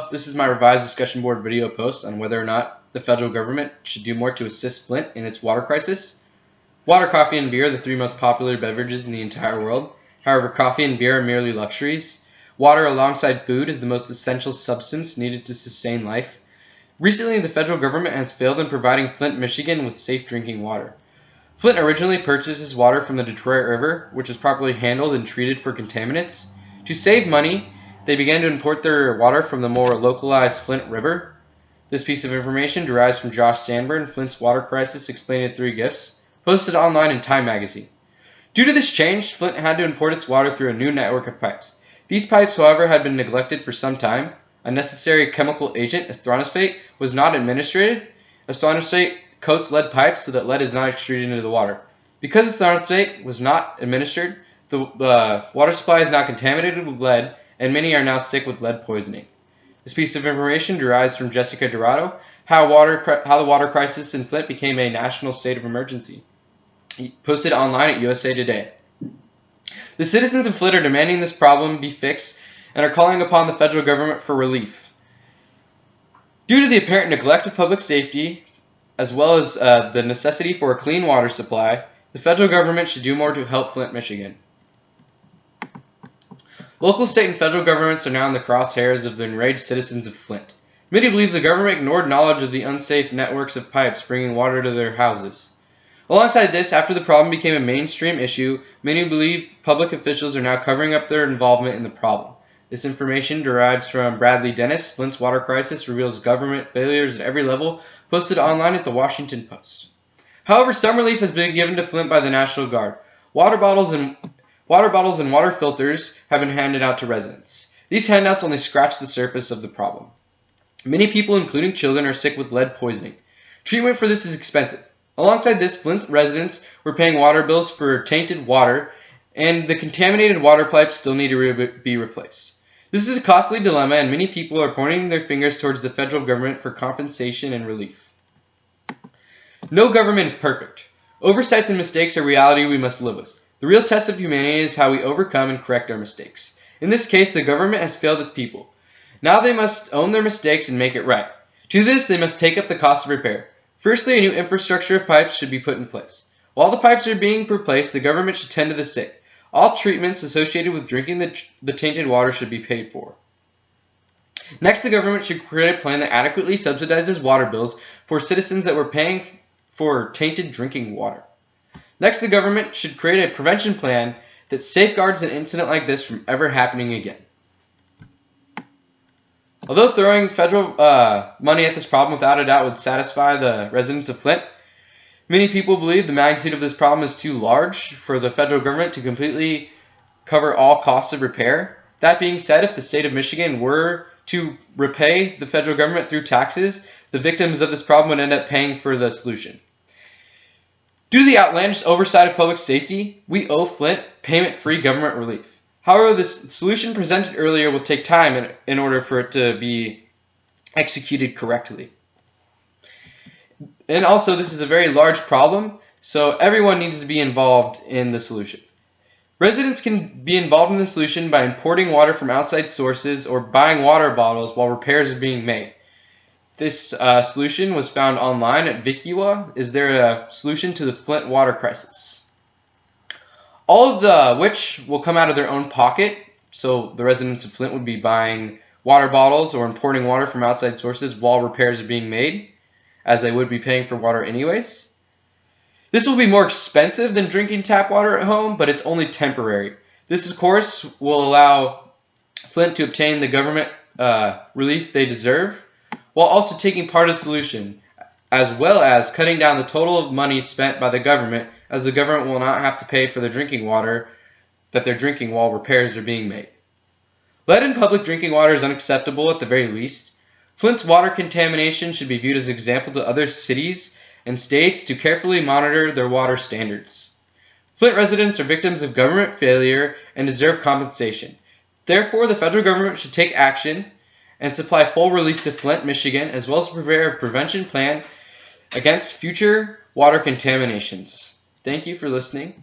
Hello, this is my revised discussion board video post on whether or not the federal government should do more to assist Flint in its water crisis. Water, coffee, and beer are the three most popular beverages in the entire world. However, coffee and beer are merely luxuries. Water alongside food is the most essential substance needed to sustain life. Recently, the federal government has failed in providing Flint, Michigan with safe drinking water. Flint originally purchases water from the Detroit River, which is properly handled and treated for contaminants. To save money, they began to import their water from the more localized Flint River. This piece of information derives from Josh Sanborn, Flint's Water Crisis Explained in 3 GIFs, posted online in Time magazine. Due to this change, Flint had to import its water through a new network of pipes. These pipes, however, had been neglected for some time. A necessary chemical agent, astronosphate, was not administered. Astronosphate coats lead pipes so that lead is not extruded into the water. Because astronosphate was not administered, the water supply is now contaminated with lead, and many are now sick with lead poisoning. This piece of information derives from Jessica Dorado, how the water crisis in Flint became a national state of emergency. Posted online at USA Today. The citizens of Flint are demanding this problem be fixed and are calling upon the federal government for relief. Due to the apparent neglect of public safety, as well as the necessity for a clean water supply, the federal government should do more to help Flint, Michigan. Local, state, and federal governments are now in the crosshairs of the enraged citizens of Flint. Many believe the government ignored knowledge of the unsafe networks of pipes bringing water to their houses. Alongside this, after the problem became a mainstream issue, many believe public officials are now covering up their involvement in the problem. This information derives from Bradley Dennis, Flint's Water Crisis Reveals Government Failures at Every Level, posted online at the Washington Post. However, some relief has been given to Flint by the National Guard. Water bottles and water filters have been handed out to residents. These handouts only scratch the surface of the problem. Many people, including children, are sick with lead poisoning. Treatment for this is expensive. Alongside this, Flint residents were paying water bills for tainted water, and the contaminated water pipes still need to be replaced. This is a costly dilemma, and many people are pointing their fingers towards the federal government for compensation and relief. No government is perfect. Oversights and mistakes are reality we must live with. The real test of humanity is how we overcome and correct our mistakes. In this case, the government has failed its people. Now they must own their mistakes and make it right. To this, they must take up the cost of repair. Firstly, a new infrastructure of pipes should be put in place. While the pipes are being replaced, the government should tend to the sick. All treatments associated with drinking the tainted water should be paid for. Next, the government should create a plan that adequately subsidizes water bills for citizens that were paying for tainted drinking water. Next, the government should create a prevention plan that safeguards an incident like this from ever happening again. Although throwing federal money at this problem without a doubt would satisfy the residents of Flint, many people believe the magnitude of this problem is too large for the federal government to completely cover all costs of repair. That being said, if the state of Michigan were to repay the federal government through taxes, the victims of this problem would end up paying for the solution. Due to the outlandish oversight of public safety, we owe Flint payment-free government relief. However, the solution presented earlier will take time in order for it to be executed correctly. And also, this is a very large problem, so everyone needs to be involved in the solution. Residents can be involved in the solution by importing water from outside sources or buying water bottles while repairs are being made. This solution was found online at Vicua. Is there a solution to the Flint water crisis? All of which will come out of their own pocket, so the residents of Flint would be buying water bottles or importing water from outside sources while repairs are being made, as they would be paying for water anyways. This will be more expensive than drinking tap water at home, but it's only temporary. This, of course, will allow Flint to obtain the government relief they deserve, while also taking part of the solution, as well as cutting down the total of money spent by the government, as the government will not have to pay for the drinking water that they're drinking while repairs are being made. Lead in public drinking water is unacceptable at the very least. Flint's water contamination should be viewed as an example to other cities and states to carefully monitor their water standards. Flint residents are victims of government failure and deserve compensation. Therefore, the federal government should take action and supply full relief to Flint, Michigan, as well as prepare a prevention plan against future water contaminations. Thank you for listening.